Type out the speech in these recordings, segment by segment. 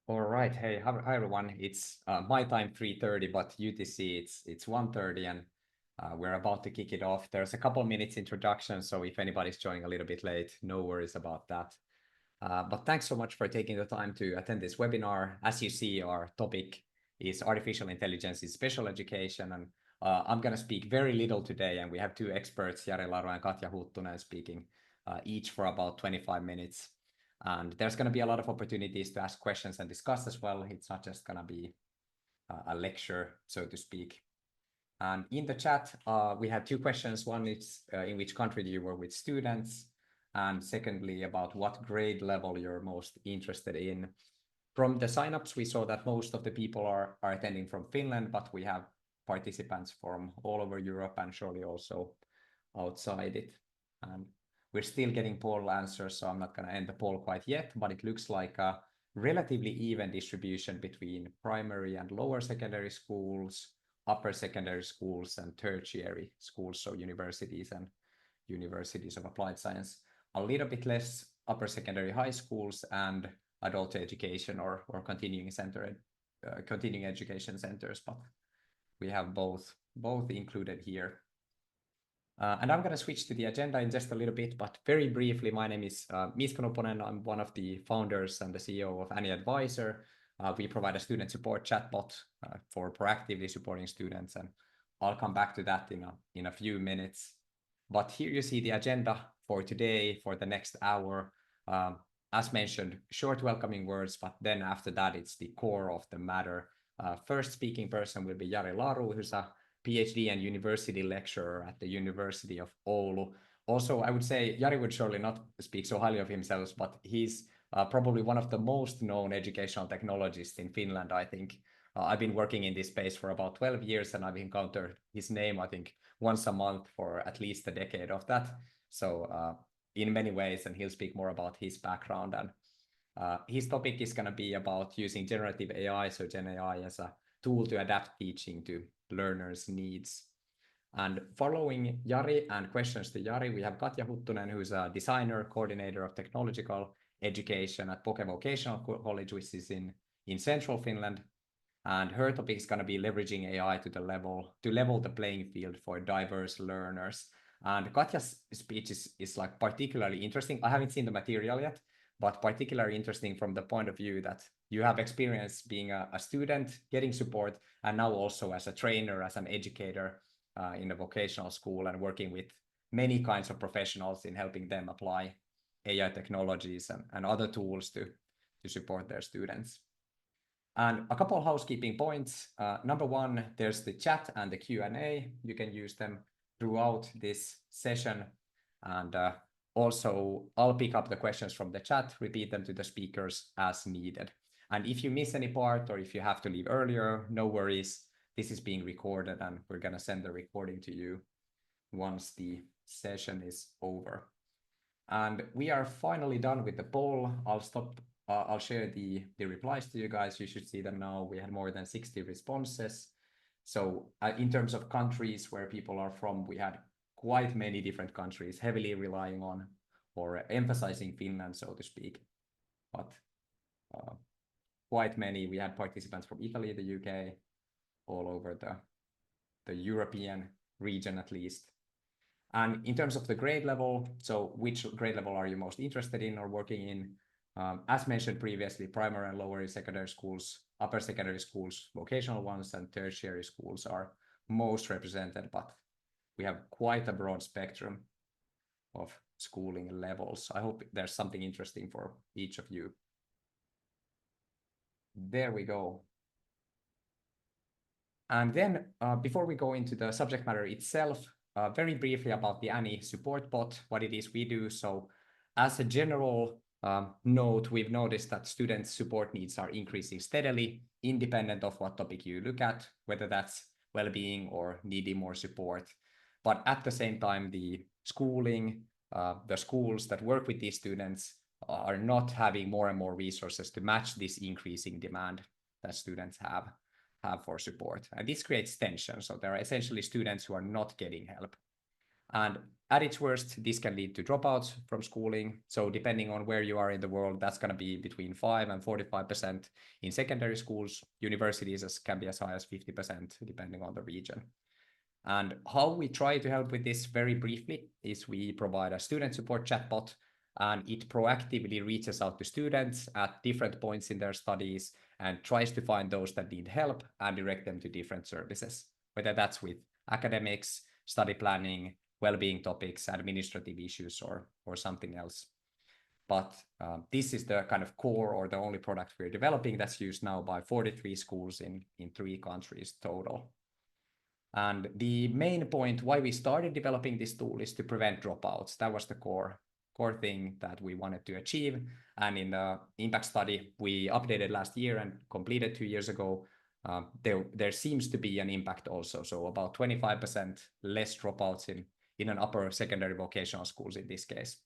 All right. Hey, hi everyone. It's my time 3:30, but UTC it's 1:30, and we're about to kick it off. There's a couple minutes introduction, so if anybody's joining a little bit late, no worries about that. But thanks so much for taking the time to attend this webinar. As you see, our topic is artificial intelligence in special education, and I'm going to speak very little today, and we have two experts, Jari, Laru, and Katja Huttunen, speaking each for about 25 minutes. And there's going to be a lot of opportunities to ask questions and discuss as well. It's not just going to be a lecture, so to speak. And in the chat, we have two questions. One is in which country do you work with students? And secondly, about what grade level you're most interested in. From the signups, we saw that most of the people are attending from Finland, but we have participants from all over Europe and surely also outside it. And we're still getting poll answers, so I'm not going to end the poll quite yet, but it looks like a relatively even distribution between primary and lower secondary schools, upper secondary schools, and tertiary schools, so universities and universities of applied science. A little bit less upper secondary high schools and adult education or continuing education centers, but we have both included here. And I'm going to switch to the agenda in just a little bit, but very briefly, my name is Miska Nuponen. I'm one of the founders and the CEO of Any Advisor. We provide a student support chatbot for proactively supporting students, and I'll come back to that in a few minutes. But here you see the agenda for today, for the next hour. As mentioned, short welcoming words, but then after that, it's the core of the matter. First speaking person will be Jari Laru, who's a PhD and university lecturer at the University of Oulu. Also, I would say Jari would surely not speak so highly of himself, but he's probably one of the most known educational technologists in Finland, I think. I've been working in this space for about 12 years, and I've encountered his name, I think, once a month for at least a decade of that. So in many ways, and he'll speak more about his background. And his topic is going to be about using generative AI, so Gen AI, as a tool to adapt teaching to learners' needs. And following Jari and questions to Jari, we have Katja Huttunen, who's a designer, coordinator of technological education at Vocational College, which is in central Finland. And her topic is going to be leveraging AI to level the playing field for diverse learners. And Katja's speech is like particularly interesting. I haven't seen the material yet, but particularly interesting from the point of view that you have experience being a student, getting support, and now also as a trainer, as an educator in a vocational school, and working with many kinds of professionals in helping them apply AI technologies and other tools to support their students. And a couple of housekeeping points. Number one, there's the chat and the Q&A. You can use them throughout this session. And also, I'll pick up the questions from the chat, repeat them to the speakers as needed. And if you miss any part or if you have to leave earlier, no worries. This is being recorded, and we're going to send the recording to you once the session is over. And we are finally done with the poll. I'll share the replies to you guys. You should see them now. We had more than 60 responses. So in terms of countries where people are from, we had quite many different countries, heavily relying on or emphasizing Finland, so to speak. But quite many. We had participants from Italy, the UK, all over the European region at least. And in terms of the grade level, so which grade level are you most interested in or working in? As mentioned previously, primary and lower secondary schools, upper secondary schools, vocational ones, and tertiary schools are most represented, but we have quite a broad spectrum of schooling levels. I hope there's something interesting for each of you. There we go. And then before we go into the subject matter itself, very briefly about the Any support bot, what it is we do. So as a general note, we've noticed that students' support needs are increasing steadily, independent of what topic you look at, whether that's well-being or needing more support. But at the same time, the schools that work with these students are not having more and more resources to match this increasing demand that students have for support. And this creates tension. So there are essentially students who are not getting help. And at its worst, this can lead to dropouts from schooling. So depending on where you are in the world, that's going to be between 5 and 45% in secondary schools. Universities can be as high as 50%, depending on the region. And how we try to help with this very briefly is we provide a student support chatbot, and it proactively reaches out to students at different points in their studies and tries to find those that need help and direct them to different services, whether that's with academics, study planning, well-being topics, administrative issues, or something else. But this is the kind of core or the only product we're developing that's used now by 43 schools in 3 countries total. And the main point why we started developing this tool is to prevent dropouts. That was the core thing that we wanted to achieve. And in the impact study we updated last year and completed 2 years ago, there seems to be an impact also. So about 25% less dropouts in an upper secondary vocational schools in this case.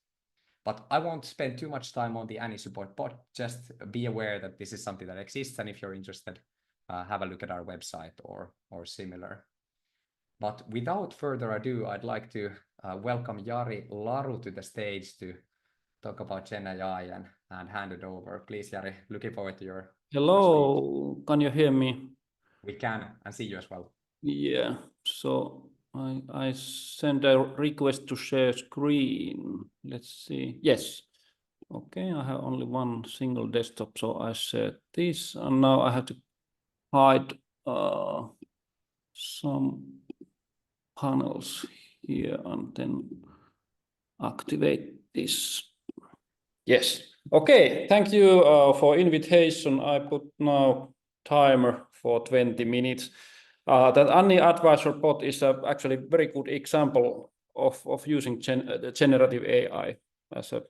But I won't spend too much time on the ANI support bot. Just be aware that this is something that exists, and if you're interested, have a look at our website or similar. But without further ado, I'd like to welcome Jari Laru to the stage to talk about Gen AI and hand it over. Please, Jari, looking forward to your Hello, can you hear me? We can, and see you as well. Yeah, so I send a request to share screen. Let's see. Yes. Okay, I have only one single desktop, so I set this, and now I have to hide some panels here and then activate this. Yes. Okay, thank you for invitation. I put now timer for 20 minutes. That ANI advisor bot is actually a very good example of using generative AI as a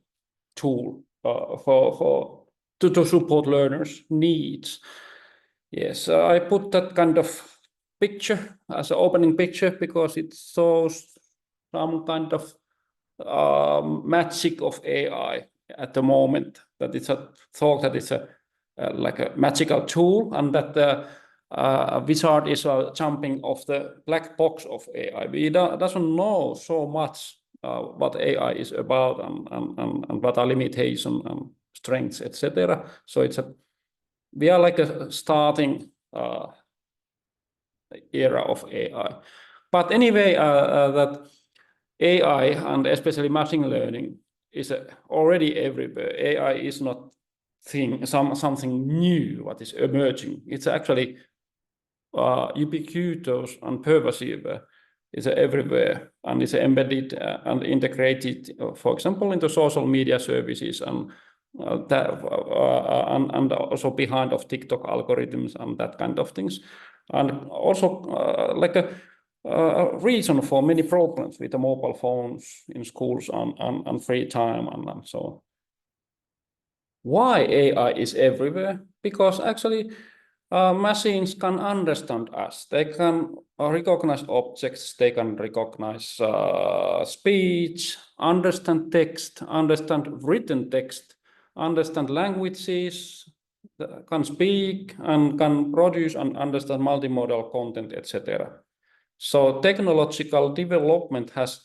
tool to support learners' needs. Yes, I put that kind of picture as an opening picture because it shows some kind of magic of AI at the moment. That it's a thought that it's like a magical tool, and that the wizard is jumping off the black box of AI. We doesn't know so much what AI is about and what are limitations and strengths, etc. So we are like a starting era of AI. But anyway, that AI and especially machine learning is already everywhere. AI is not something new what is emerging. It's actually ubiquitous and pervasive. It's everywhere, and it's embedded and integrated, for example, into social media services and also behind of TikTok algorithms and that kind of things, and also like a reason for many problems with the mobile phones in schools and free time and so on. Why AI is everywhere? Because actually machines can understand us. They can recognize objects, they can recognize speech, understand text, understand written text, understand languages, can speak and can produce and understand multimodal content, etc. So technological development has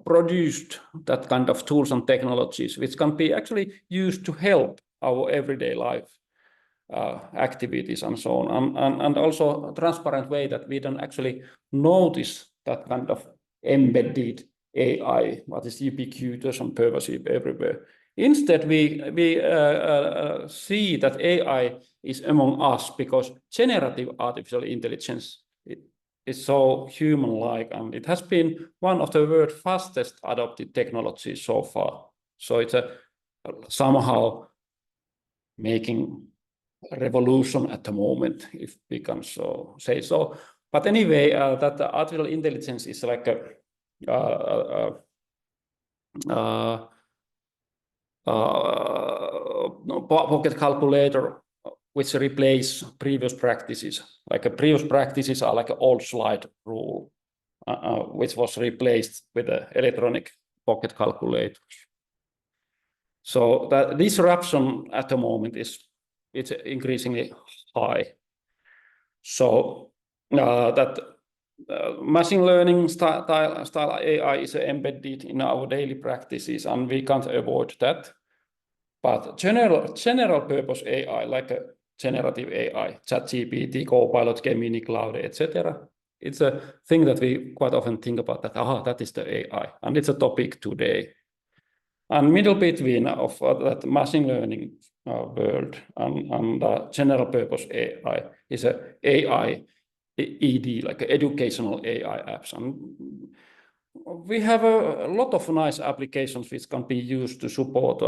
produced that kind of tools and technologies which can be actually used to help our everyday life activities and so on, and also a transparent way that we don't actually notice that kind of embedded AI, what is ubiquitous and pervasive everywhere. Instead, we see that AI is among us because generative artificial intelligence is so human-like, and it has been one of the world's fastest adopted technologies so far. So it's somehow making a revolution at the moment, if we can say so. But anyway, that artificial intelligence is like a pocket calculator which replace previous practices. Like previous practices are like an old slide rule, which was replaced with the electronic pocket calculators. So the disruption at the moment it's increasingly high. So that machine learning style AI is embedded in our daily practices, and we can't avoid that. But general purpose AI, like a generative AI, ChatGPT, Copilot, Gemini, Cloud, etc. It's a thing that we quite often think about that, that is the AI, and it's a topic today. And middle between of that machine learning world and general purpose AI is a AI ED, like educational AI apps. And we have a lot of nice applications which can be used to support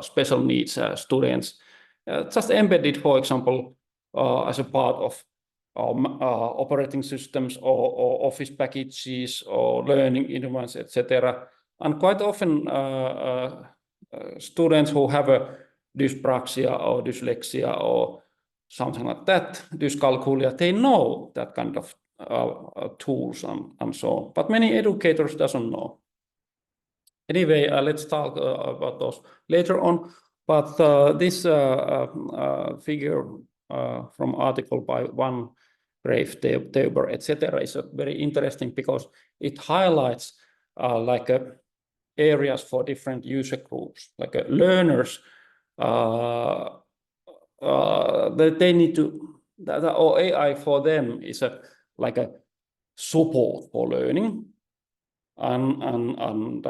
special needs students. Just embedded, for example, as a part of operating systems or office packages or learning environments, etc. And quite often students who have a dyspraxia or dyslexia or something like that, dyscalculia, they know that kind of tools and so on. But many educators doesn't know. Anyway, let's talk about those later on. But this figure from article by one Grave, Teuber, etc. is very interesting because it highlights like areas for different user groups, like learners. They need to, or AI for them is like a support for learning, and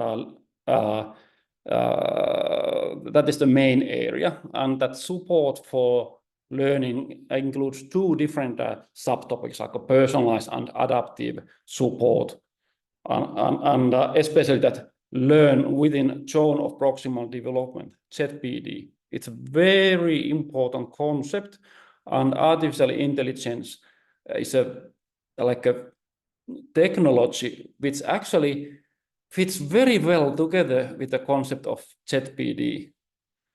that is the main area, and that support for learning includes two different subtopics, like a personalized and adaptive support, and especially that learn within zone of proximal development, ZPD. It's a very important concept, and artificial intelligence is like a technology which actually fits very well together with the concept of ZPD,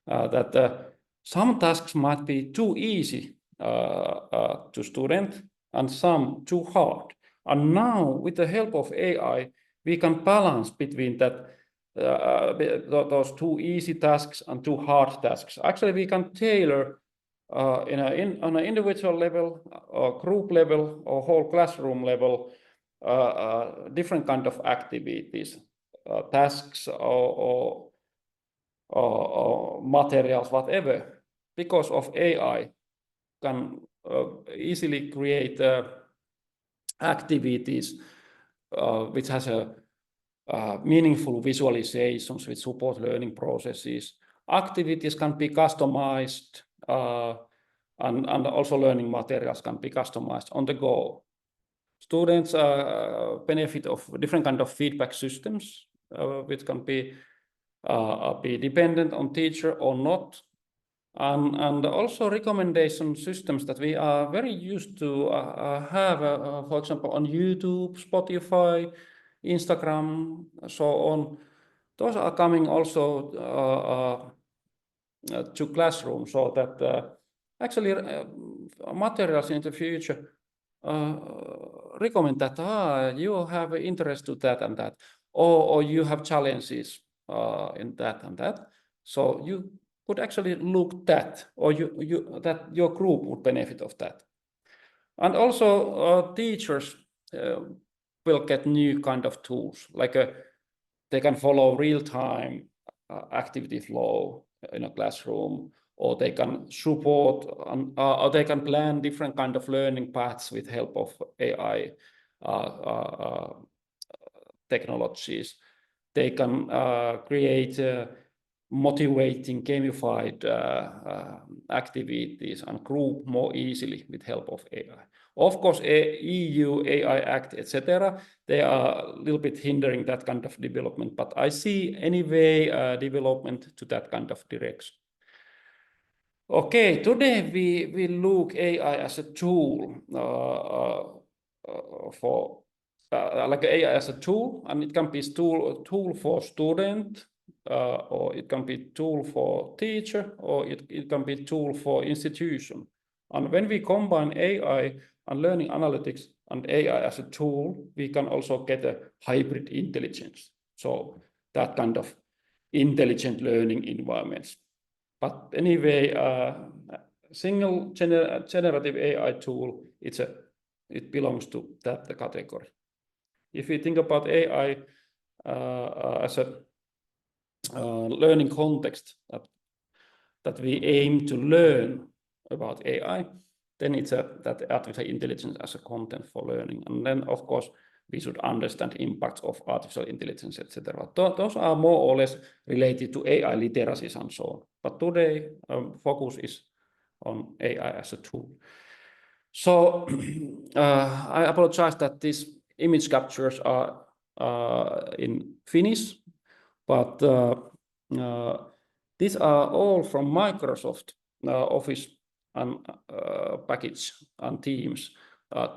that some tasks might be too easy to student and some too hard. And now, with the help of AI, we can balance between that those too easy tasks and too hard tasks. Actually, we can tailor on an individual level, or group level, or whole classroom level, different kind of activities, tasks or materials, whatever, because of AI can easily create activities which has a meaningful visualizations which support learning processes. Activities can be customized, and also learning materials can be customized on the go. Students benefit of different kind of feedback systems, which can be dependent on teacher or not, and also recommendation systems that we are very used to have, for example, on YouTube, Spotify, Instagram, so on. Those are coming also to classroom, so that actually materials in the future recommend that you have interest to that and that, or you have challenges in that and that. So you could actually look that, or that your group would benefit of that. And also teachers will get new kind of tools, like they can follow real-time activity flow in a classroom, or they can support, or they can plan different kind of learning paths with help of AI technologies. They can create motivating, gamified activities and group more easily with help of AI. Of course, EU AI Act, etc., they are a little bit hindering that kind of development, but I see anyway development to that kind of direction. Okay, today we look AI as a tool for like AI as a tool, and it can be tool for student, or it can be tool for teacher, or it can be tool for institution. And when we combine AI and learning analytics and AI as a tool, we can also get a hybrid intelligence. So that kind of intelligent learning environments. But anyway, single generative AI tool, it's a it belongs to that category. If you think about AI as a learning context that we aim to learn about AI, then it's that artificial intelligence as a content for learning. And then, of course, we should understand impacts of artificial intelligence, etc. Those are more or less related to AI literacies and so on. But today, focus is on AI as a tool. So I apologize that these image captures are in Finnish, but these are all from Microsoft Office and package and Teams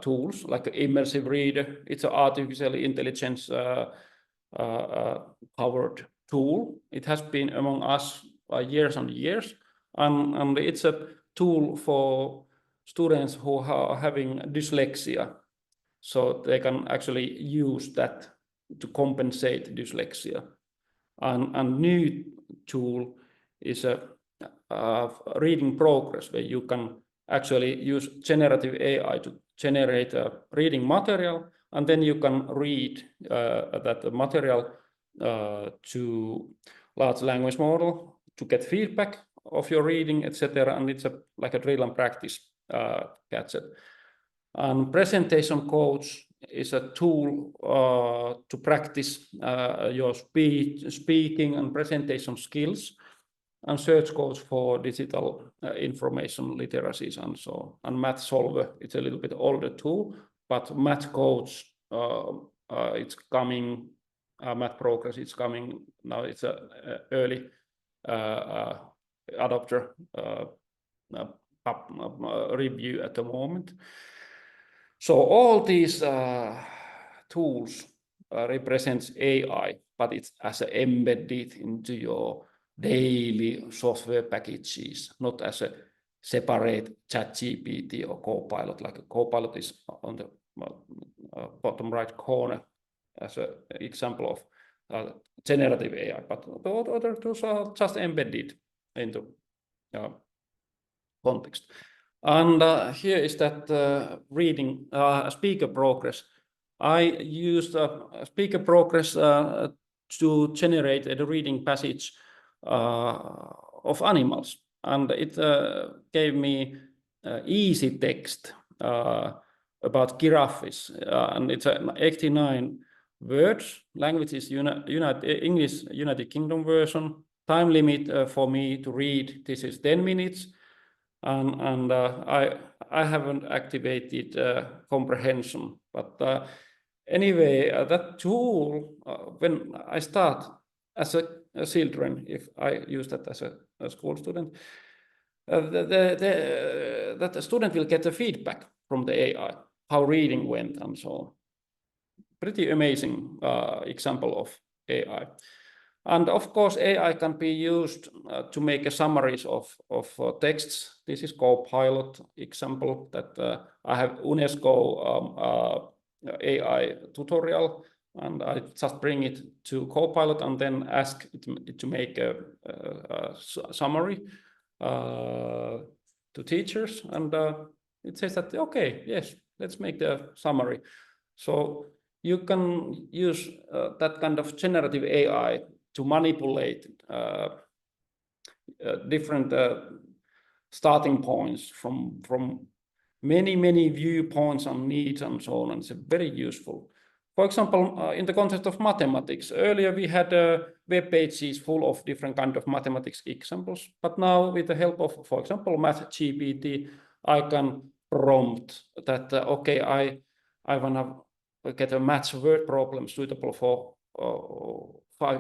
tools, like Immersive Reader. It's an artificial intelligence powered tool. It has been among us years and years, and it's a tool for students who are having dyslexia, so they can actually use that to compensate dyslexia. And new tool is a reading progress, where you can actually use generative AI to generate a reading material, and then you can read that material to large language model to get feedback of your reading, etc. And it's like a drill and practice gadget. And presentation coach is a tool to practice your speaking and presentation skills, and search coach for digital information literacies and so on. And math solver, it's a little bit older tool, but math coach, it's coming, math progress, it's coming now. It's a early adopter review at the moment. So all these tools represents AI, but it's as embedded into your daily software packages, not as a separate ChatGPT or Copilot. Like a Copilot is on the bottom right corner as an example of generative AI, but the other tools are just embedded into context. And here is that reading speaker progress. I used speaker progress to generate the reading passage of animals, and it gave me easy text about giraffes, and it's 89 words. Language is English United Kingdom version. Time limit for me to read this is 10 minutes, and I haven't activated comprehension, but anyway, that tool, when I start as a children, if I use that as a school student, that the student will get the feedback from the AI, how reading went and so on. Pretty amazing example of AI. And of course, AI can be used to make a summaries of texts. This is Copilot example that I have UNESCO AI tutorial, and I just bring it to Copilot and then ask it to make a summary to teachers, and it says that, okay, yes, let's make the summary. So you can use that kind of generative AI to manipulate different starting points from many viewpoints and needs and so on, and it's very useful. For example, in the context of mathematics, earlier we had web pages full of different kind of mathematics examples, but now with the help of, for example, MathGPT, I can prompt that, okay, I want to get a maths word problem suitable for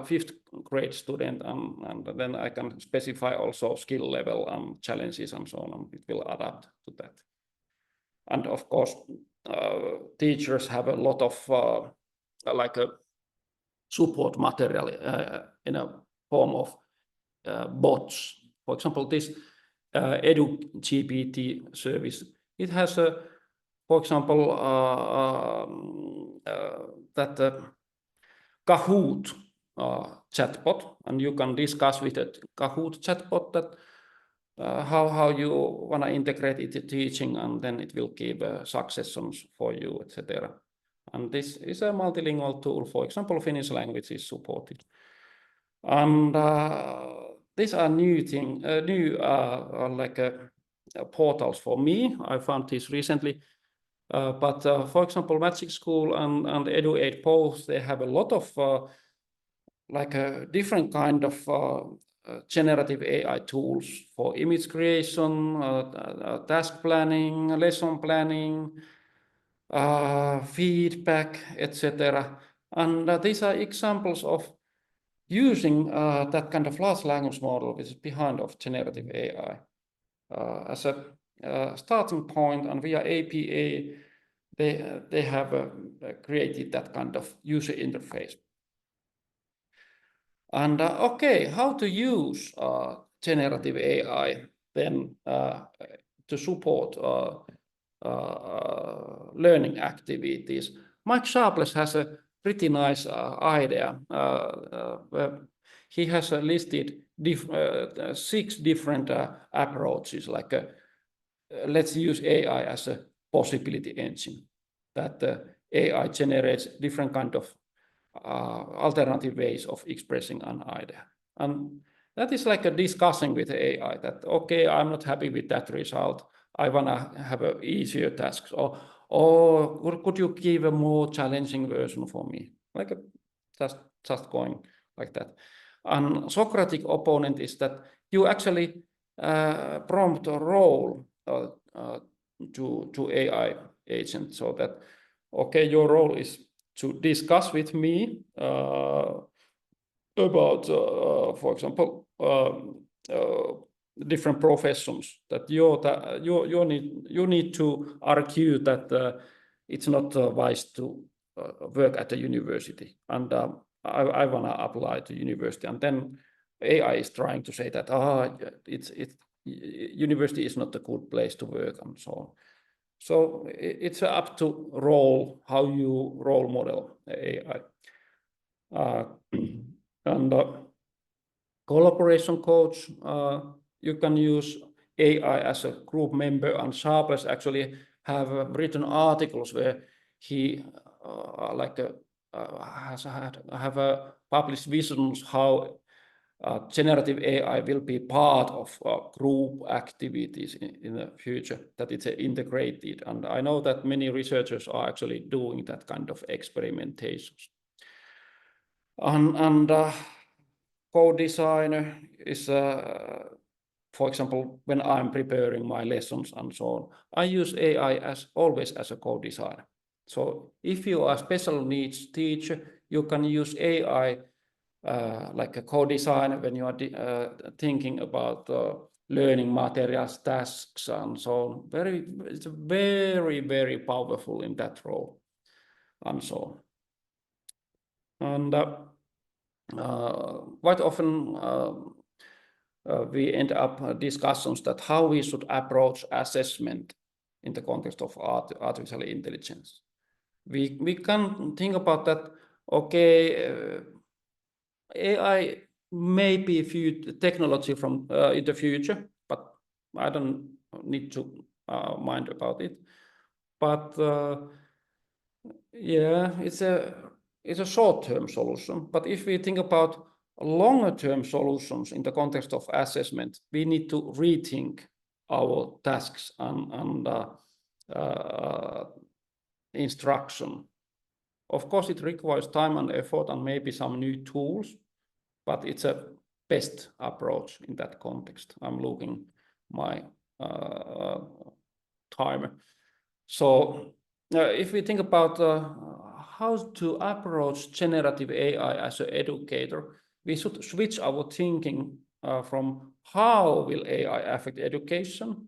fifth grade student, and then I can specify also skill level and challenges and so on, and it will adapt to that. And of course, teachers have a lot of like a support material in a form of bots. For example, this EduGPT service, it has for example, that Kahoot chatbot, and you can discuss with a Kahoot chatbot that how you want to integrate it to teaching, and then it will give suggestions for you, etc. And this is a multilingual tool. For example, Finnish language is supported. And these are new portals for me. I found this recently. But for example, Magic School and Edu8 both, they have a lot of different kind of generative AI tools for image creation, task planning, lesson planning, feedback, etc. And these are examples of using that kind of large language model which is behind of generative AI as a starting point, and via APA they have created that kind of user interface. And okay, how to use generative AI then to support learning activities? Mike Sharpless has a pretty nice idea. He has listed 6 different approaches, like let's use AI as a possibility engine, that AI generates different kind of alternative ways of expressing an idea. And that is like a discussing with AI that, okay, I'm not happy with that result. I want to have an easier task. Or could you give a more challenging version for me? Like just going like that. And Socratic opponent is that you actually prompt a role to AI agent, so that, okay, your role is to discuss with me about, for example, different professions. That you need to argue that it's not wise to work at a university, and I want to apply to university, and then AI is trying to say that university is not a good place to work, and so on. So it's up to how you role model AI. And collaboration coach, you can use AI as a group member, and Sharpless actually have written articles where he have published visions how generative AI will be part of group activities in the future, that it's integrated. And I know that many researchers are actually doing that kind of experimentations. And co-designer is, for example, when I'm preparing my lessons and so on, I use AI always as a co-designer. So if you are a special needs teacher, you can use AI like a co-designer when you are thinking about learning materials, tasks, and so on. It's very, very powerful in that role, and so on. And quite often we end up discussions that how we should approach assessment in the context of artificial intelligence. We can think about that, okay, AI may be technology from in the future, but I don't need to mind about it. But yeah, it's a short-term solution. But if we think about longer-term solutions in the context of assessment, we need to rethink our tasks and instruction. Of course, it requires time and effort and maybe some new tools, but it's a best approach in that context. I'm looking my timer. So if we think about how to approach generative AI as an educator, we should switch our thinking from how will AI affect education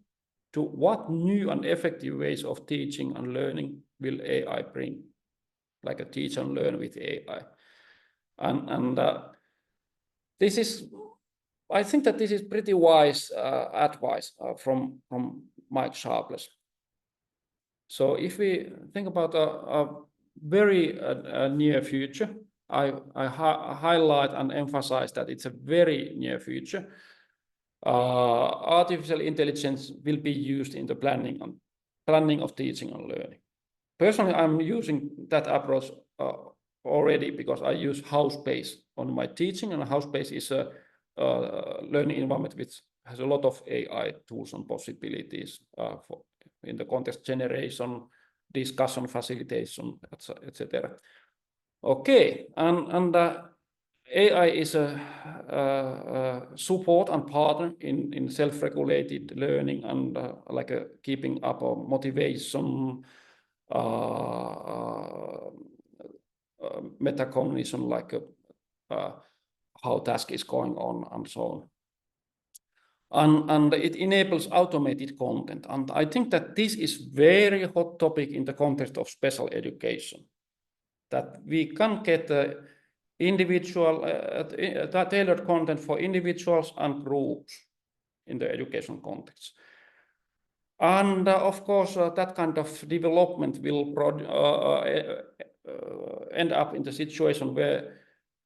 to what new and effective ways of teaching and learning will AI bring, like a teach and learn with AI. And this is, I think that this is pretty wise advice from Mike Sharpless. So if we think about a very near future, I highlight and emphasize that it's a very near future. artificial intelligence will be used in the planning of teaching and learning. Personally, I'm using that approach already because I use HouseBase on my teaching, and HouseBase is a learning environment which has a lot of AI tools and possibilities in the context generation, discussion facilitation, etc. Okay, and AI is a support and partner in self-regulated learning and like keeping up motivation, metacognition, like how task is going on and so on. And it enables automated content. And I think that this is very hot topic in the context of special education, that we can get individual tailored content for individuals and groups in the education context. And of course, that kind of development will end up in the situation where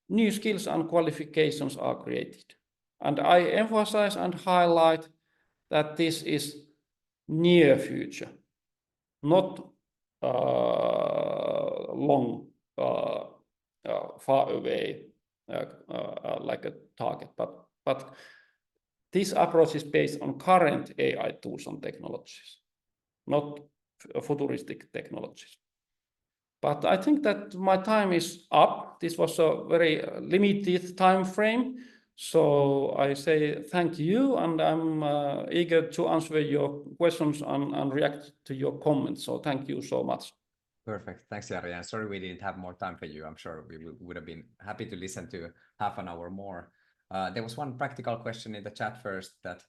new skills and qualifications are created. And I emphasize and highlight that this is near future, not long, far away, like a target. But this approach is based on current AI tools and technologies, not futuristic technologies. But I think that my time is up. This was a very limited time frame. So I say thank you, and I'm eager to answer your questions and react to your comments. So thank you so much. Perfect. Thanks, Jari. And sorry we didn't have more time for you. I'm sure we would have been happy to listen to half an hour more. There was one practical question in the chat first that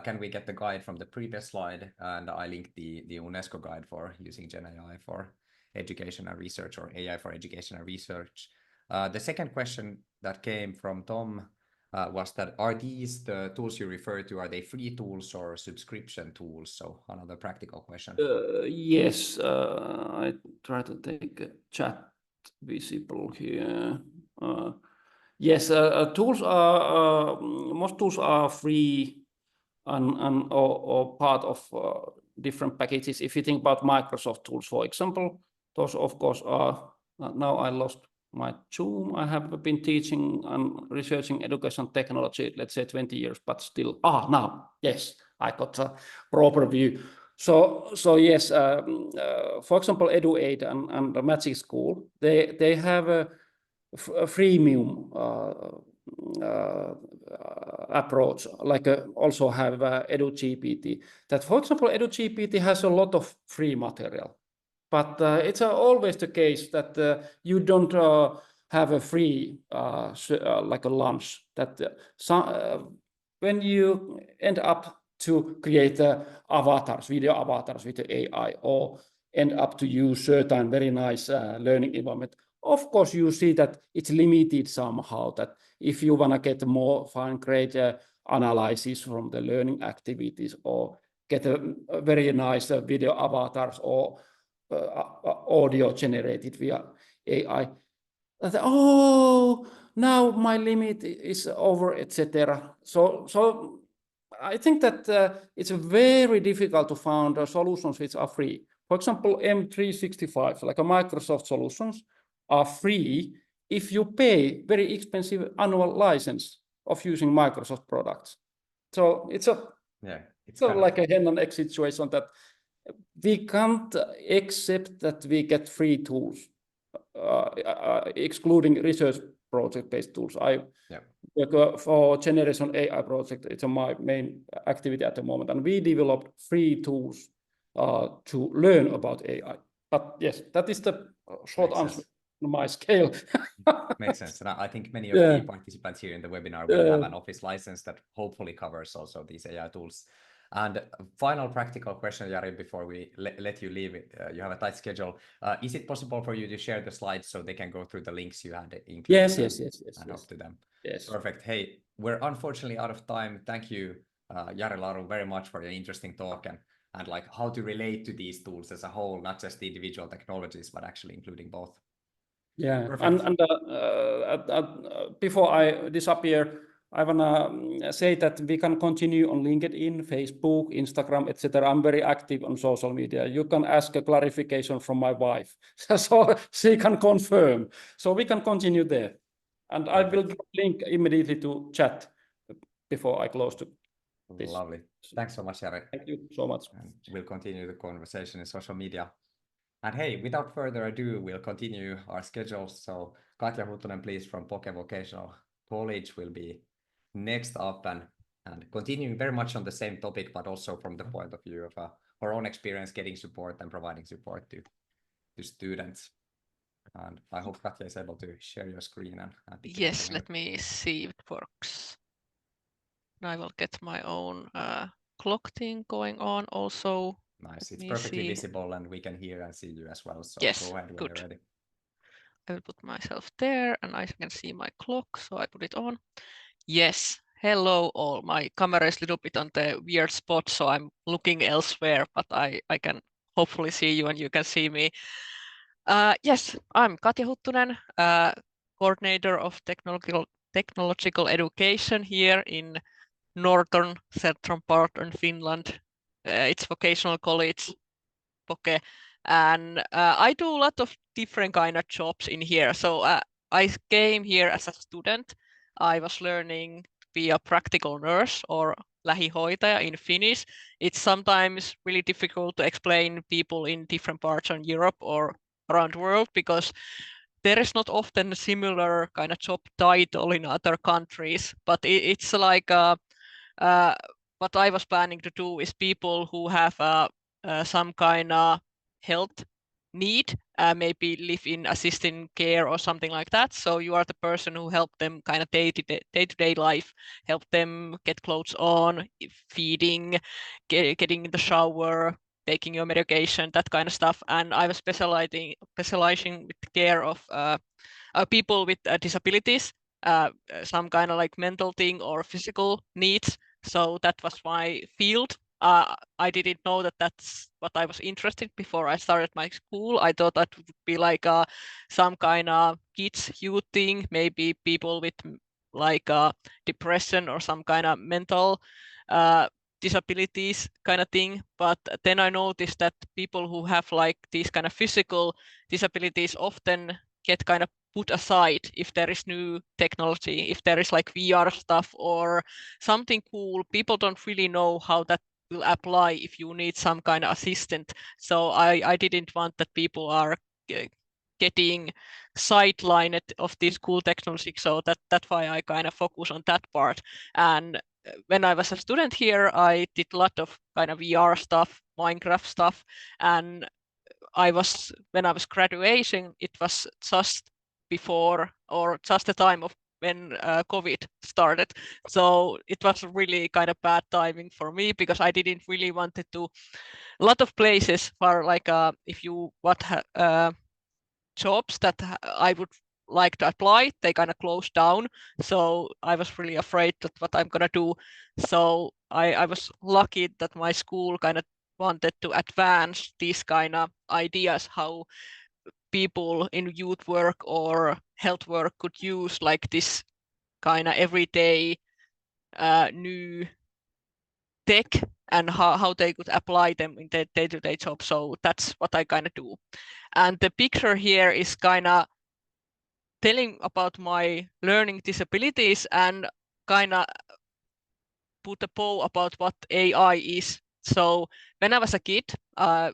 can we get the guide from the previous slide? And I linked the UNESCO guide for using Gen AI for education and research, or AI for education and research. The second question that came from Tom was that, are these the tools you refer to, are they free tools or subscription tools? So another practical question. Yes, I try to take a chat visible here. Yes, tools are most tools are free and or part of different packages. If you think about Microsoft tools, for example, those of course are. Now I lost my Zoom. I have been teaching and researching education technology, let's say 20 years, but still. Now yes, I got a proper view. So yes, for example, EduAid and the Magic School, they have a freemium approach, like also have EduGPT. That, for example, EduGPT has a lot of free material, but it's always the case that you don't have a free like a lunch. That when you end up to create avatars, video avatars with the AI, or end up to use certain very nice learning environment, of course you see that it's limited somehow, that if you want to get more fine-grained analysis from the learning activities, or get a very nice video avatars or audio generated via AI, now my limit is over, etc. So I think that it's very difficult to find solutions which are free. For example, M365, like a Microsoft solutions, are free if you pay very expensive annual license of using Microsoft products. So it's like a hen and egg situation, that we can't accept that we get free tools, excluding research project-based tools. For Generation AI project, it's my main activity at the moment, and we developed free tools to learn about AI. But yes, that is the short answer on my scale. Makes sense. And I think many of the participants here in the webinar will have an Office license that hopefully covers also these AI tools. And final practical question, Jari, before we let you leave, you have a tight schedule. Is it possible for you to share the slides so they can go through the links you had included? Yes. And up to them. Yes. Perfect. Hey, we're unfortunately out of time. Thank you, Jari, Laru, very much for your interesting talk and like how to relate to these tools as a whole, not just the individual technologies, but actually including both. Yeah. Perfect. And before I disappear, I wanna say that we can continue on LinkedIn, Facebook, Instagram, etc. I'm very active on social media. You can ask a clarification from my wife, so she can confirm. So we can continue there, and I will link immediately to chat before I close this. Lovely. Thanks so much, Jari. Thank you so much. And we'll continue the conversation in social media. And hey, without further ado, we'll continue our schedules. So Katja Huttunen, please, from Vocational College will be next up and continuing very much on the same topic, but also from the point of view of our own experience getting support and providing support to students. And I hope Katja is able to share your screen and yes, let me see if it works. Now I will get my own clock thing going on also. Nice, it's perfectly visible and we can hear and see you as well. So yes, go ahead when you're ready. I will put myself there and I can see my clock, so I put it on. Yes, hello all. My camera is a little bit on the weird spot, so I'm looking elsewhere, but I can hopefully see you and you can see me. Yes, I'm Katja Huttunen, coordinator of technological education here in northern central part in Finland. It's Vocational College, Voke, and I do a lot of different kind of jobs in here. So I came here as a student. I was learning to be a practical nurse or lähihoitaja in Finnish. It's sometimes really difficult to explain people in different parts of Europe or around the world because there is not often a similar kind of job title in other countries, but it's like what I was planning to do is people who have some kind of health need, maybe live in assisted care or something like that. So you are the person who help them kind of day-to-day life, help them get clothes on, feeding, getting in the shower, taking your medication, that kind of stuff. And I was specializing with the care of people with disabilities, some kind of like mental thing or physical needs. So that was my field. I didn't know that that's what I was interested in before I started my school. I thought that would be like some kind of kids youth thing, maybe people with like depression or some kind of mental disabilities kind of thing. But then I noticed that people who have like these kind of physical disabilities often get kind of put aside if there is new technology, if there is like VR stuff or something cool. People don't really know how that will apply if you need some kind of assistant. So I didn't want that people are getting sidelined of this cool technology. So that's why I kind of focus on that part. And when I was a student here, I did a lot of kind of VR stuff, Minecraft stuff, and when I was graduating, it was just before or just the time of when COVID started. So it was really kind of bad timing for me because I didn't really want to do a lot of places for like if you jobs that I would like to apply, they kind of closed down. So I was really afraid that what I'm gonna do. So I was lucky that my school kind of wanted to advance these kind of ideas how people in youth work or health work could use like this kind of everyday new tech and how they could apply them in their day-to-day job. So that's what I kind of do. And the picture here is kind of telling about my learning disabilities and kind of put a bow about what AI is. So when I was a kid,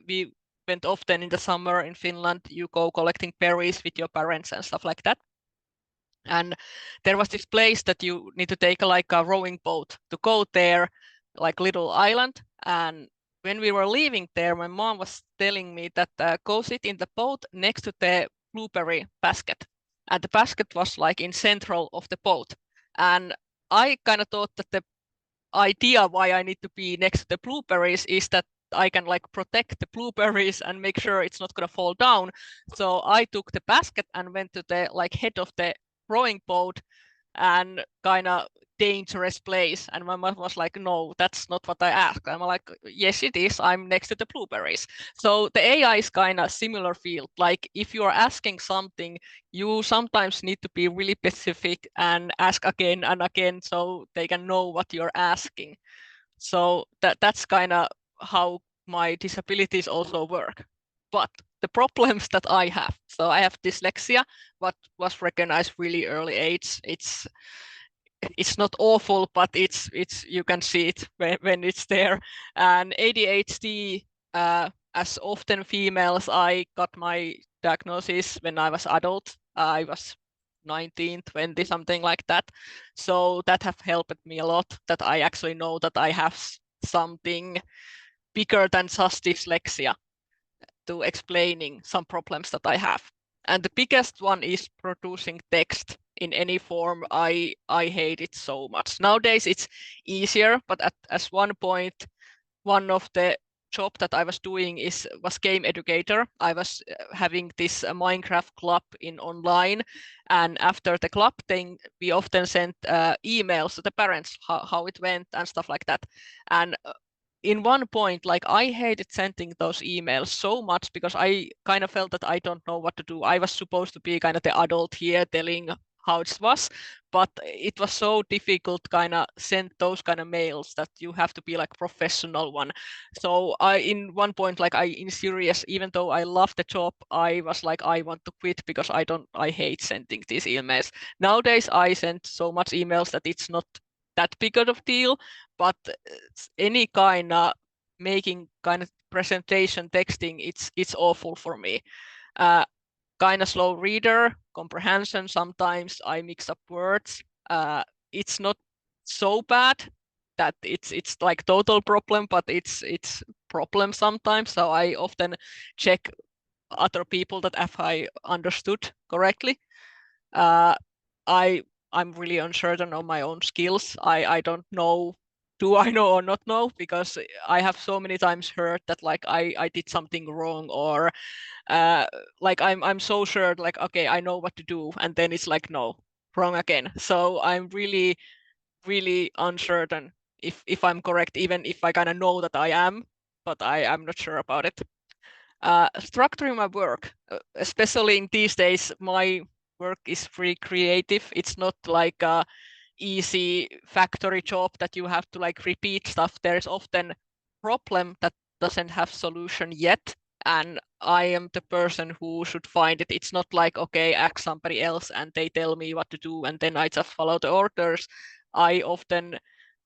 we went often in the summer in Finland. You go collecting berries with your parents and stuff like that. And there was this place that you need to take like a rowing boat to go there, like little island. And when we were leaving there, my mom was telling me that go sit in the boat next to the blueberry basket. And the basket was like in central of the boat. And I kind of thought that the idea why I need to be next to the blueberries is that I can like protect the blueberries and make sure it's not going to fall down. So I took the basket and went to the like head of the rowing boat and kind of dangerous place. And my mom was like, no, that's not what I asked. I'm like, yes, it is. I'm next to the blueberries. So the AI is kind of similar field. Like if you are asking something, you sometimes need to be really specific and ask again and again so they can know what you're asking. So that's kind of how my disabilities also work. But the problems that I have, so I have dyslexia, what was recognized really early age. It's not awful, but it's you can see it when it's there. And ADHD, as often females, I got my diagnosis when I was adult. I was 19, 20, something like that. So that have helped me a lot, that I actually know that I have something bigger than just dyslexia to explaining some problems that I have. And the biggest one is producing text in any form. I hate it so much. Nowadays it's easier, but at one point, one of the job that I was doing was game educator. I was having this Minecraft club in online, and after the club thing, we often sent emails to the parents how it went and stuff like that. And in one point, like I hated sending those emails so much because I kind of felt that I don't know what to do. I was supposed to be kind of the adult here telling how it was, but it was so difficult kind of send those kind of mails that you have to be like professional one. So I, in one point, like in serious, even though I love the job, I was like, I want to quit because I hate sending these emails. Nowadays, I send so much emails that it's not that big of a deal, but any kind of making kind of presentation texting, it's awful for me. Kind of slow reader, comprehension, sometimes I mix up words. It's not so bad that it's like total problem, but it's problem sometimes. So I often check other people that have I understood correctly. I'm really uncertain on my own skills. I don't know, do I know or not know, because I have so many times heard that like I did something wrong, or like I'm so sure like, okay, I know what to do, and then it's like, no, wrong again. So I'm really, really uncertain if I'm correct, even if I kind of know that I am, but I'm not sure about it. Structuring my work, especially in these days, my work is pretty creative. It's not like a easy factory job that you have to like repeat stuff. There's often problem that doesn't have solution yet, and I am the person who should find it. It's not like, okay, ask somebody else and they tell me what to do and then I just follow the orders. I often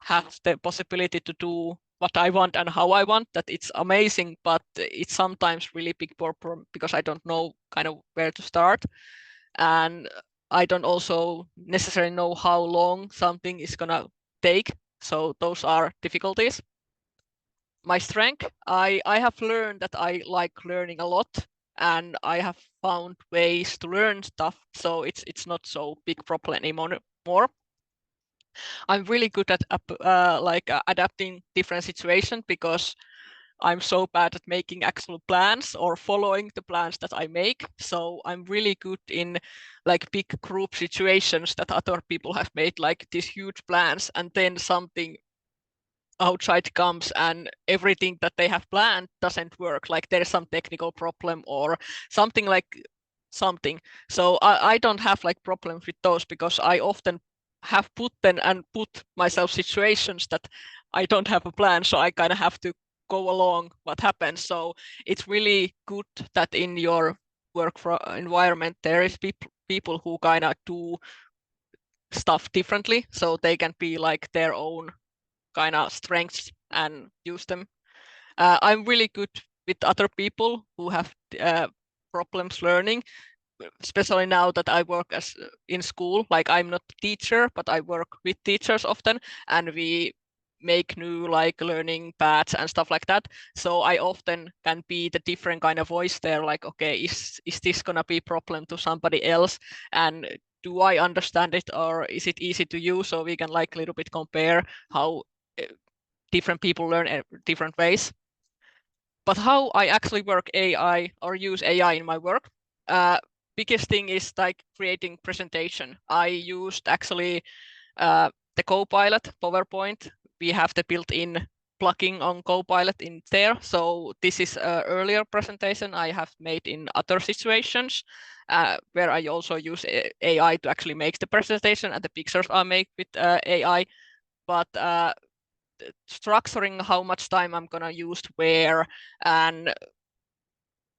have the possibility to do what I want and how I want. That it's amazing, but it's sometimes really big problem because I don't know kind of where to start, and I don't also necessarily know how long something is gonna take. So those are difficulties. My strength, I have learned that I like learning a lot, and I have found ways to learn stuff, so it's not so big problem anymore. I'm really good at adapting different situations because I'm so bad at making actual plans or following the plans that I make. So I'm really good in like big group situations that other people have made like these huge plans, and then something outside comes and everything that they have planned doesn't work. Like there's some technical problem or something like something. So I don't have like problems with those because I often have put myself situations that I don't have a plan. So I kind of have to go along what happens. So it's really good that in your work environment, there is people who kind of do stuff differently. So they can be like their own kind of strengths and use them. I'm really good with other people who have problems learning, especially now that I work as in school. Like I'm not a teacher, but I work with teachers often, and we make new like learning paths and stuff like that. So I often can be the different kind of voice there. Like, okay, is this gonna be a problem to somebody else? And do I understand it, or is it easy to use? So we can like a little bit compare how different people learn different ways. But how I actually work AI or use AI in my work, biggest thing is like creating presentation. I used actually the Copilot, PowerPoint, we have the built-in plugin on Copilot in there. So this is an earlier presentation I have made in other situations where I also use AI to actually make the presentation, and the pictures are made with AI. But structuring how much time I'm gonna use where, and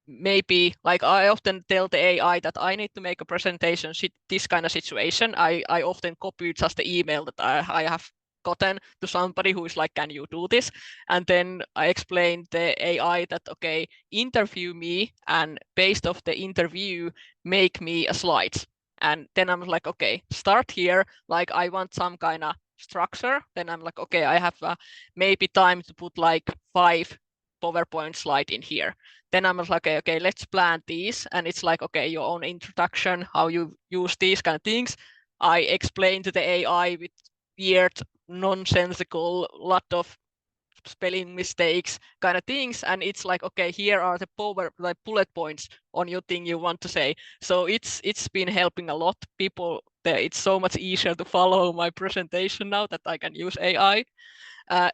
maybe like I often tell the AI that I need to make a presentation this kind of situation. I often copy just the email that I have gotten to somebody who is like, can you do this? And then I explain the AI that, okay, interview me, and based off the interview, make me a slides. And then I'm like, okay, start here. Like I want some kind of structure. Then I'm like, okay, I have maybe time to put like 5 PowerPoint slide in here. Then I'm like, okay, let's plan these. And it's like, okay, your own introduction, how you use these kind of things. I explain to the AI with weird, nonsensical, lot of spelling mistakes kind of things. And it's like, okay, here are the bullet points on your thing you want to say. So it's been helping a lot. People, it's so much easier to follow my presentation now that I can use AI.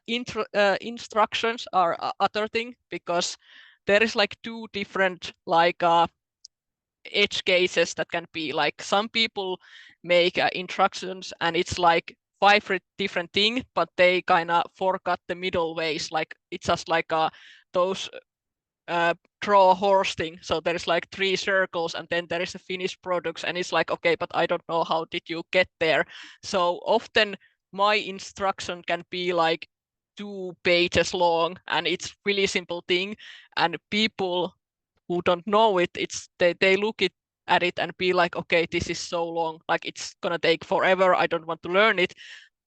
Instructions are other thing, because there is like 2 different like edge cases that can be like, some people make instructions and it's like 5 different things, but they kind of forgot the middle ways. Like it's just like those draw a horse thing. So there is like 3 circles and then there is a finished product, and it's like, okay, but I don't know how did you get there. So often my instruction can be like 2 pages long, and it's really simple thing, and people who don't know it, they look at it and be like, okay, this is so long, like it's gonna take forever, I don't want to learn it.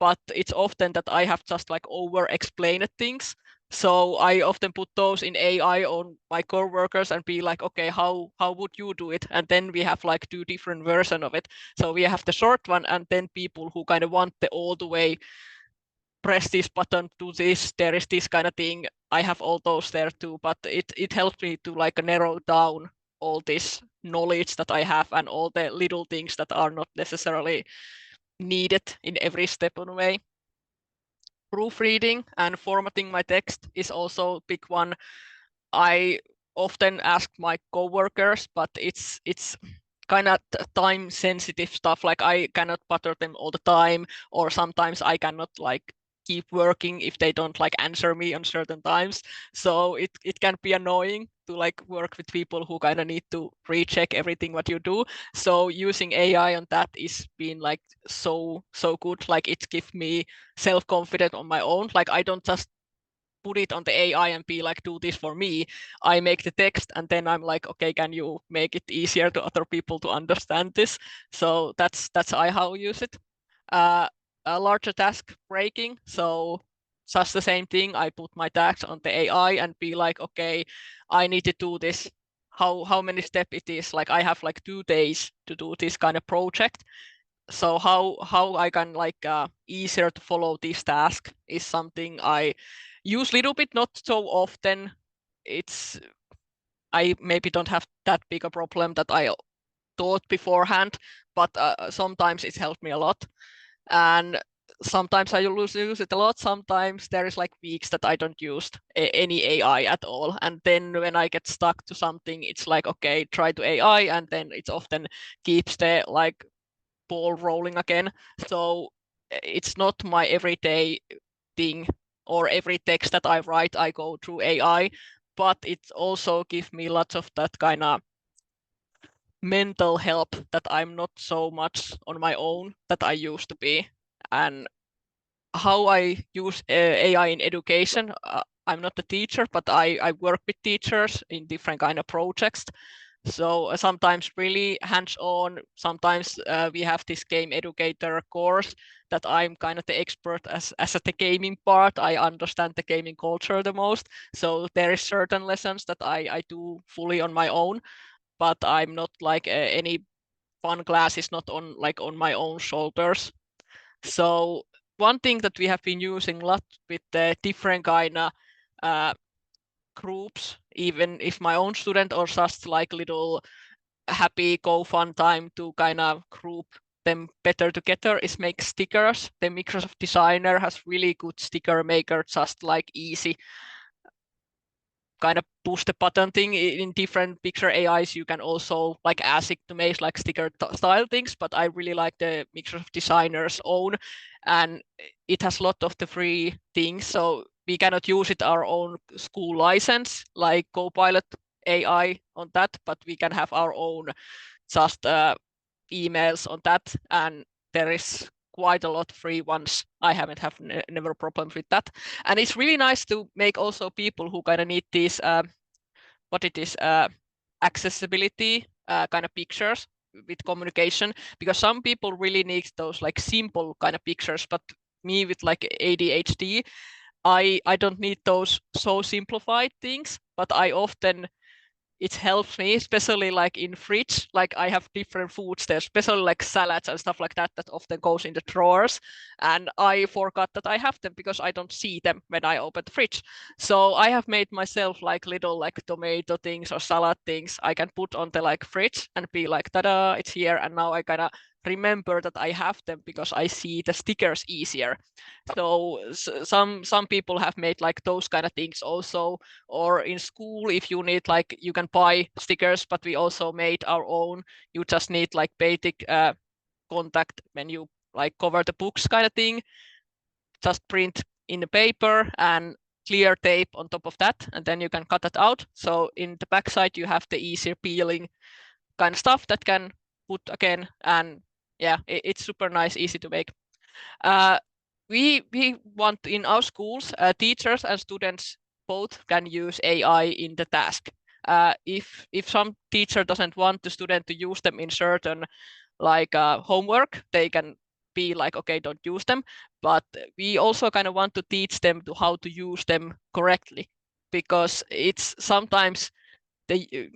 But it's often that I have just like over explained things. So I often put those in AI on my coworkers and be like, okay, how would you do it? And then we have like 2 different versions of it. So we have the short one, and then people who kind of want the all the way, press this button, do this, there is this kind of thing. I have all those there too, but it helps me to like narrow down all this knowledge that I have and all the little things that are not necessarily needed in every step of the way. Proofreading and formatting my text is also a big one. I often ask my coworkers, but it's kind of time sensitive stuff. Like I cannot bother them all the time, or sometimes I cannot like keep working if they don't like answer me on certain times. So it can be annoying to like work with people who kind of need to recheck everything what you do. So using AI on that is being like so good. Like it gives me self-confidence on my own. Like I don't just put it on the AI and be like, do this for me. I make the text and then I'm like, okay, can you make it easier to other people to understand this? So that's how I use it. A larger task breaking. So just the same thing. I put my tasks on the AI and be like, okay, I need to do this. How many steps it is? Like I have like 2 days to do this kind of project. So how I can like easier to follow this task is something I use a little bit, not so often. I maybe don't have that big a problem that I thought beforehand, but sometimes it's helped me a lot. And sometimes I use it a lot. Sometimes there is like weeks that I don't use any AI at all. And then when I get stuck to something, it's like, okay, try to AI, and then it often keeps the like ball rolling again. So it's not my everyday thing, or every text that I write, I go through AI, but it also gives me lots of that kind of mental help that I'm not so much on my own that I used to be. And how I use AI in education, I'm not a teacher, but I work with teachers in different kind of projects. So sometimes really hands-on, sometimes we have this game educator course that I'm kind of the expert as the gaming part. I understand the gaming culture the most. So there is certain lessons that I do fully on my own, but I'm not like any fun class is not on like on my own shoulders. So one thing that we have been using a lot with the different kind of groups, even if my own student or just like little happy go fun time to kind of group them better together is make stickers. The Microsoft Designer has really good sticker maker, just like easy kind of push the button thing in different picture AIs. You can also like ask it to make like sticker style things, but I really like the Microsoft Designer's own, and it has a lot of the free things. So we cannot use it our own school license like Copilot AI on that, but we can have our own just emails on that, and there is quite a lot free ones. I haven't have never problems with that, and it's really nice to make also people who kind of need these what it is accessibility kind of pictures with communication, because some people really need those like simple kind of pictures, but me with like ADHD, I don't need those so simplified things, but I often it helps me, especially like in fridge, like I have different foods there, especially like salads and stuff like that, that often goes in the drawers. And I forgot that I have them because I don't see them when I open the fridge. So I have made myself like little like tomato things or salad things I can put on the like fridge and be like, ta-da, it's here. And now I kind of remember that I have them because I see the stickers easier. So some people have made like those kind of things also, or in school if you need like you can buy stickers, but we also made our own. You just need like basic contact when you like cover the books kind of thing, just print in the paper and clear tape on top of that, and then you can cut it out. So in the backside you have the easier peeling kind of stuff that can put again, and yeah, it's super nice, easy to make. We want in our schools, teachers and students both can use AI in the task. If some teacher doesn't want the student to use them in certain like homework, they can be like, okay, don't use them. But we also kind of want to teach them to how to use them correctly, because it's sometimes the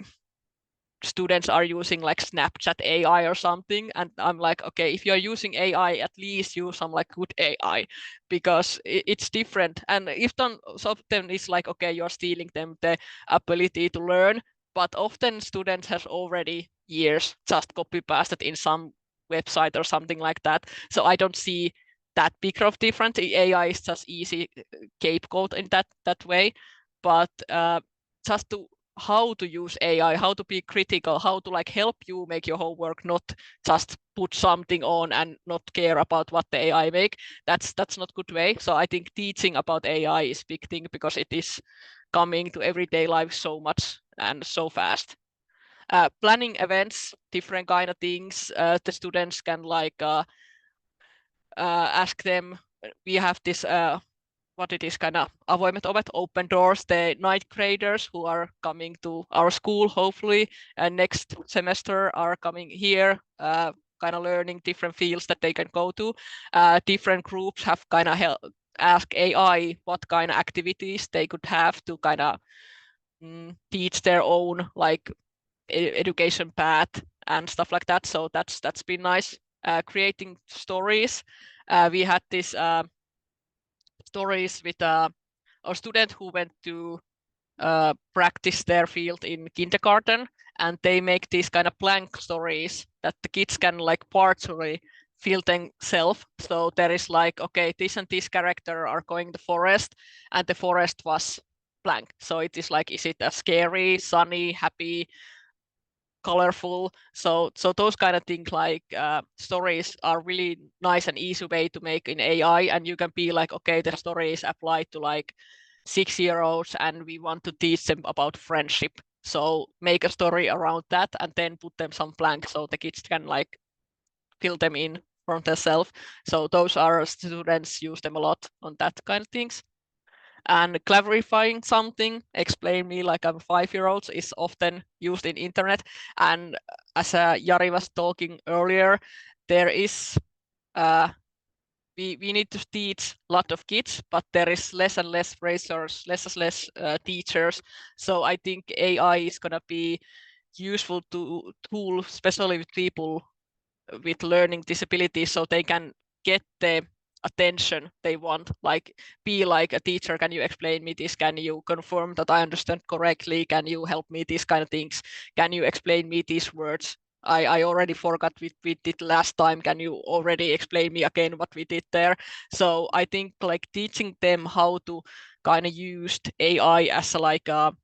students are using like Snapchat AI or something, and I'm like, okay, if you're using AI, at least use some like good AI, because it's different. And if some of them is like, okay, you're stealing them the ability to learn, but often students have already years just copy pasted in some website or something like that. So I don't see that big of difference. AI is just easy scapegoat in that way, but just to how to use AI, how to be critical, how to like help you make your homework, not just put something on and not care about what the AI make. That's not good way. So I think teaching about AI is big thing, because it is coming to everyday life so much and so fast. Planning events, different kind of things. The students can like ask them. We have this what it is kind of avoimet ovet, open doors, the ninth graders who are coming to our school hopefully next semester are coming here, kind of learning different fields that they can go to. Different groups have kind of ask AI what kind of activities they could have to kind of teach their own like education path and stuff like that. So that's been nice. Creating stories. We had this stories with a student who went to practice their field in kindergarten, and they make these kind of blank stories that the kids can like partially fill themselves. So there is like, okay, this and this character are going to the forest, and the forest was blank. So it is like, is it a scary, sunny, happy, colorful? So those kind of things like stories are really nice and easy way to make in AI, and you can be like, okay, the story is applied to like 6-year-olds and we want to teach them about friendship. So make a story around that and then put them some blanks so the kids can like fill them in from themselves. So those are students use them a lot on that kind of things. And clarifying something, explain me like I'm 5-year-olds is often used in internet. And as Jari was talking earlier, there is we need to teach a lot of kids, but there is less and less resources, less and less teachers. So I think AI is gonna be useful tool, especially with people with learning disabilities, so they can get the attention they want, like be like a teacher, can you explain me this, can you confirm that I understand correctly, can you help me, these kind of things, can you explain me these words. I already forgot what we did last time. Can you already explain me again what we did there? So I think like teaching them how to kind of use AI as like a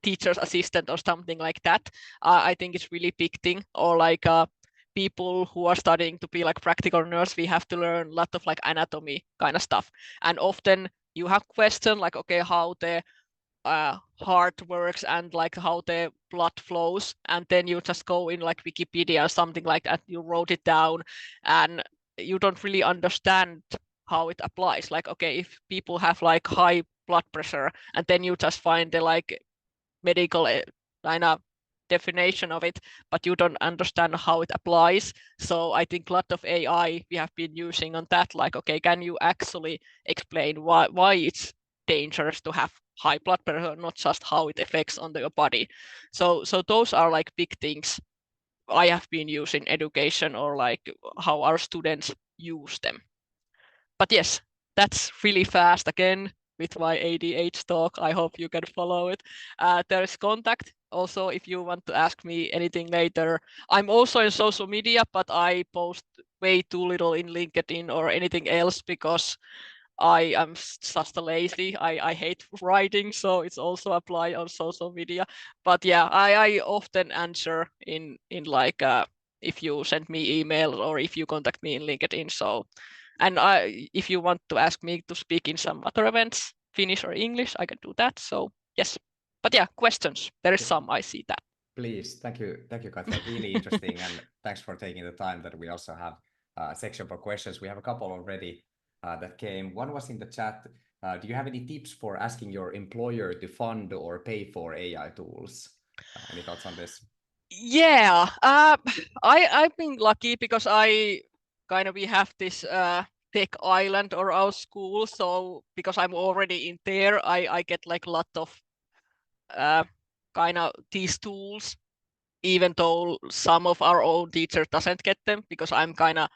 teacher's assistant or something like that. I think it's really big thing. Or like people who are studying to be like practical nurse, we have to learn a lot of like anatomy kind of stuff. And often you have questions like, okay, how the heart works and like how the blood flows, and then you just go in like Wikipedia or something like that, you wrote it down, and you don't really understand how it applies. Like, okay, if people have like high blood pressure, and then you just find the like medical kind of definition of it, but you don't understand how it applies. So I think a lot of AI we have been using on that, like, okay, can you actually explain why it's dangerous to have high blood pressure, not just how it affects on your body. So those are like big things I have been using education, or like how our students use them. But yes, that's really fast again with my ADHD talk. I hope you can follow it. There is contact also if you want to ask me anything later. I'm also in social media, but I post way too little in LinkedIn or anything else because I am just lazy. I hate writing, so it's also apply on social media. But yeah, I often answer in like if you send me email or if you contact me in LinkedIn. So, and if you want to ask me to speak in some other events, Finnish or English, I can do that. So yes, but yeah, questions. There is some. I see that. Please, thank you, Katja. Really interesting, and thanks for taking the time. That we also have a section for questions. We have a couple already that came. One was in the chat. Do you have any tips for asking your employer to fund or pay for AI tools? Any thoughts on this? Yeah, I've been lucky because we have this tech island or our school. So because I'm already in there, I get like a lot of kind of these tools, even though some of our own teachers doesn't get them, because I'm kind of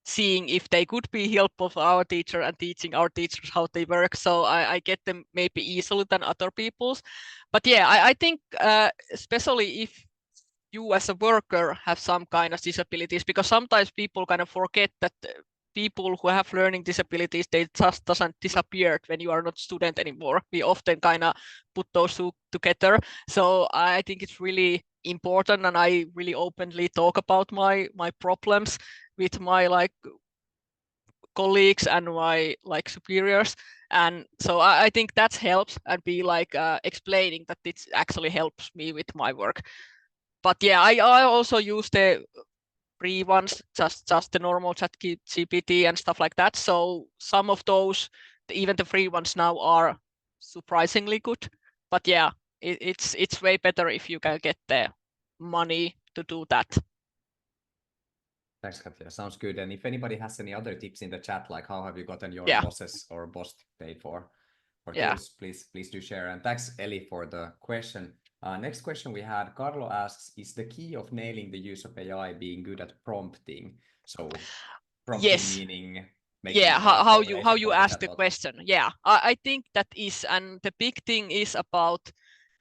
seeing if they could be helpful for our teacher and teaching our teachers how they work. So I get them maybe easily than other people's. But yeah, I think especially if you as a worker have some kind of disabilities, because sometimes people kind of forget that people who have learning disabilities, they just doesn't disappear when you are not student anymore. We often kind of put those two together. So I think it's really important, and I really openly talk about my problems with my like colleagues and my like superiors. And so I think that helps, and be like explaining that it actually helps me with my work. But yeah, I also use the free ones, just the normal ChatGPT and stuff like that. So some of those, even the free ones now, are surprisingly good. But yeah, it's way better if you can get the money to do that. Thanks, Katja. Sounds good. And if anybody has any other tips in the chat, like how have you gotten your Yeah. bosses or boss paid for Yeah. tools, please do share. And thanks, Eli, for the question. Next question we had, Carlo asks, is the key of nailing the use of AI being good at prompting? So prompting Yes. meaning making Yeah, a how you formulation for the ask the chatbot. question. Yeah, I think that is, and the big thing is about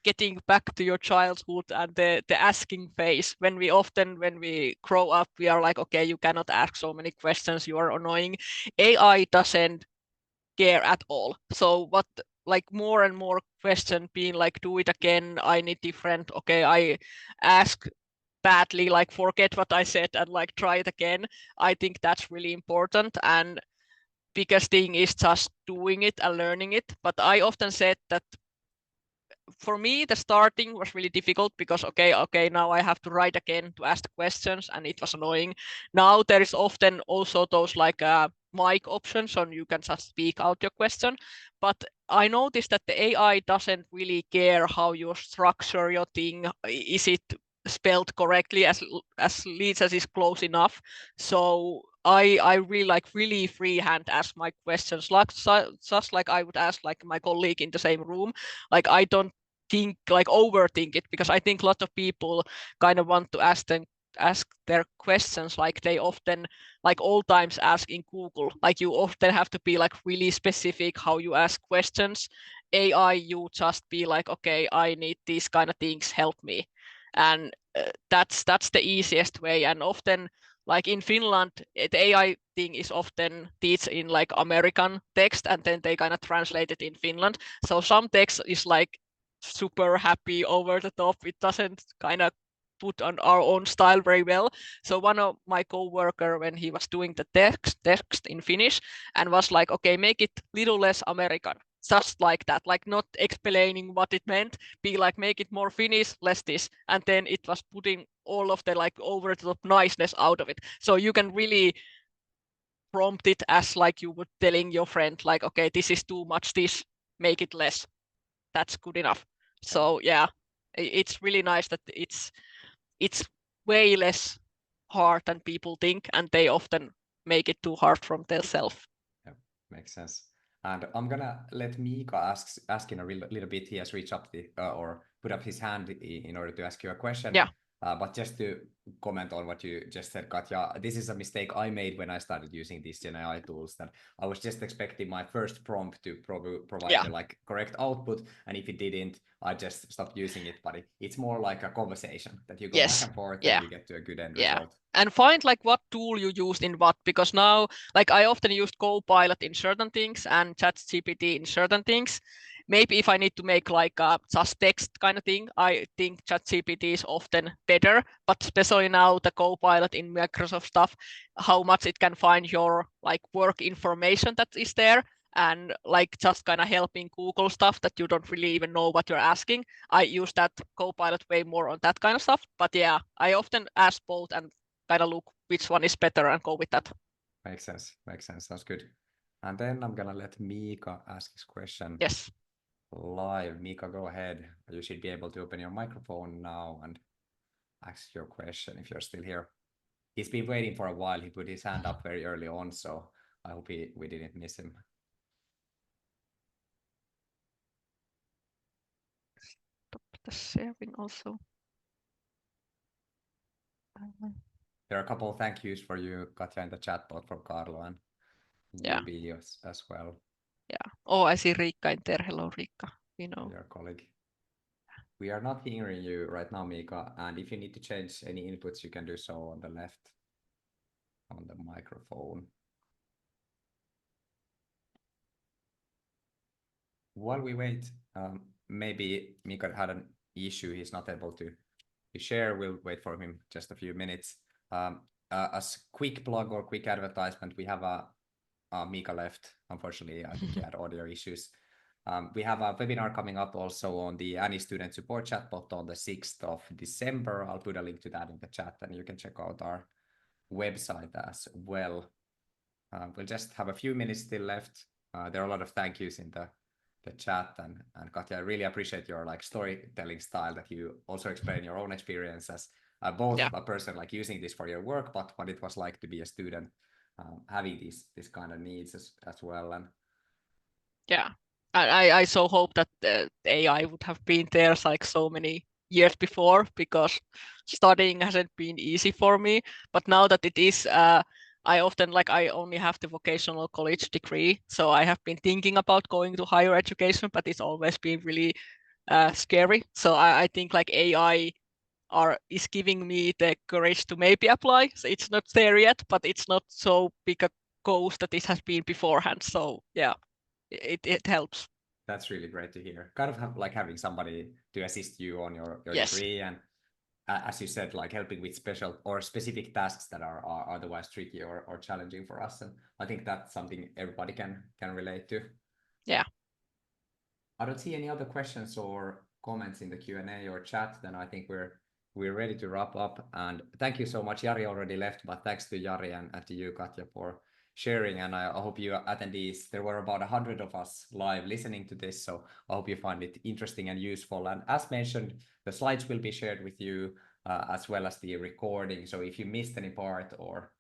getting back to your childhood and the asking phase. When we grow up, we are like, okay, you cannot ask so many questions, you are annoying. AI doesn't care at all. So what, like more and more question being like, do it again, I need different, okay, I ask badly, like forget what I said and like try it again. I think that's really important, and biggest thing is just doing it and learning it. But I often said that for me, the starting was really difficult because, okay, now I have to write again to ask the questions, and it was annoying. Now there is often also those like mic options, so you can just speak out your question. But I noticed that the AI doesn't really care how you structure your thing. Is it spelled correctly, as least as is close enough? So I really freehand ask my questions, like just like I would ask like my colleague in the same room. Like I don't overthink it, because I think a lot of people kind of want to ask their questions like they often like old times ask in Google. Like you often have to be like really specific how you ask questions. AI, you just be like, okay, I need these kind of things, help me. And that's the easiest way. And often, like in Finland, the AI thing is often teach in like American text, and then they kind of translate it in Finland. So some text is like super happy, over the top. It doesn't kind of put on our own style very well. So one of my coworker, when he was doing the text in Finnish, and was like, okay, make it little less American, just like that, like not explaining what it meant, be like, make it more Finnish, less this, and then it was putting all of the like over the top niceness out of it. So you can really prompt it as like you would telling your friend, like, okay, this is too much, this, make it less. That's good enough. So yeah, it's really nice that it's way less hard than people think, and they often make it too hard from themselves. Yeah, makes sense. And I'm gonna let Mika ask in a little bit. He has reached up or put up his hand in order to ask you a question. Yeah. But just to comment on what you just said, Katja, this is a mistake I made when I started using these Gen AI tools, that I was just expecting my first prompt to provide the like correct output, and if it didn't, I just stopped using it. But it's more like a conversation that you go back and forth and you get to a good end result. And find like what tool you used in what, because now, like, I often used Copilot in certain things and ChatGPT in certain things. Maybe if I need to make like a just text kind of thing, I think ChatGPT is often better, but especially now the Copilot in Microsoft stuff, how much it can find your like work information that is there, and like just kind of helping Google stuff that you don't really even know what you're asking. I use that Copilot way more on that kind of stuff. But yeah, I often ask both and kind of look which one is better and go with that. Makes sense. Makes sense. Sounds good. And then I'm gonna let Mika ask his question. Yes. Live. Mika, go ahead. You should be able to open your microphone now and ask your question if you're still here. He's been waiting for a while. He put his hand up very early on, so I hope we didn't miss him. Stop the sharing also. There are a couple of thank yous for you, Katja, in the chat, both from Carlo and Yubi as well. Yeah. Oh, I see Riikka in there. Hello, Riikka. You know. Your colleague. We are not hearing you right now, Mika, and if you need to change any inputs, you can do so on the left on the microphone. While we wait, maybe Mika had an issue. He's not able to share. We'll wait for him just a few minutes. As quick plug or quick advertisement, we have a Mika left. Unfortunately, I think he had audio issues. We have a webinar coming up also on the Any Student Support Chatbot on the 6th of December. I'll put a link to that in the chat, and you can check out our website as well. We'll just have a few minutes still left. There are a lot of thank yous in the chat, and Katja, I really appreciate your like storytelling style, that you also explain your own experience as both a person like using this for your work, but what it was like to be a student having these kind of needs as well. And yeah, I so hope that the AI would have been there like so many years before, because studying hasn't been easy for me. But now that it is, I often like, I only have the vocational college degree, so I have been thinking about going to higher education, but it's always been really scary. So I think like AI is giving me the courage to maybe apply. So it's not there yet, but it's not so big a course that it has been beforehand. So yeah, it helps. that's really great to hear. Kind of like having somebody to assist you on your Yes. degree, and as you said, like helping with special or specific tasks that are otherwise tricky or challenging for us. And I think that's something everybody can relate to. Yeah. I don't see any other questions or comments in the Q&A or chat. Then I think we're ready to wrap up. And thank you so much. Jari already left, but thanks to Jari and to you, Katja, for sharing. And I hope you attendees, there were about 100 of us live listening to this, so I hope you find it interesting and useful. And as mentioned, the slides will be shared with you as well as the recording. So if you missed any part or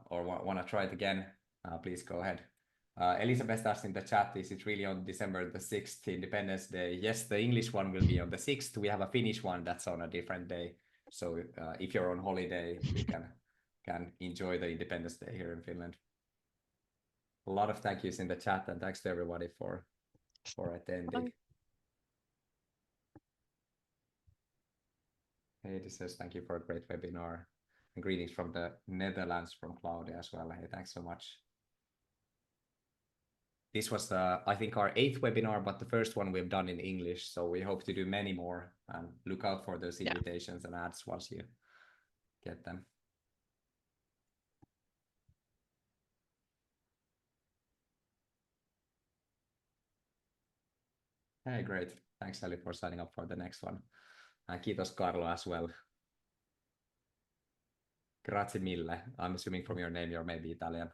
want to try it again, please go ahead. Elizabeth asked in the chat, is it really on December the 6th, Independence Day? Yes, the English one will be on the 6th. We have a Finnish one that's on a different day. So if you're on holiday, you can enjoy the Independence Day here in Finland. A lot of thank yous in the chat, and thanks to everybody for attending. Heidi says, thank you for a great webinar. And greetings from the Netherlands from Claudia as well. Hey, thanks so much. This was, I think, our 8th webinar, but the first one we've done in English. So we hope to do many more, and look out for those invitations and ads once you get them. Hey, great. Thanks, Ellie, for signing up for the next one. And kiitos, Carlo, as well. Grazie mille. I'm assuming from your name, you're maybe Italian.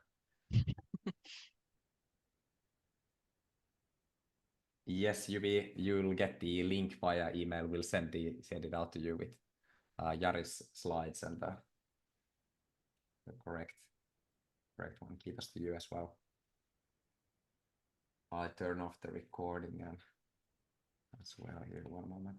Yes, you'll get the link via email. We'll send it out to you with Jari's slides and the correct one. Kiitos to you as well. I turn off the recording and as well here. 1 moment.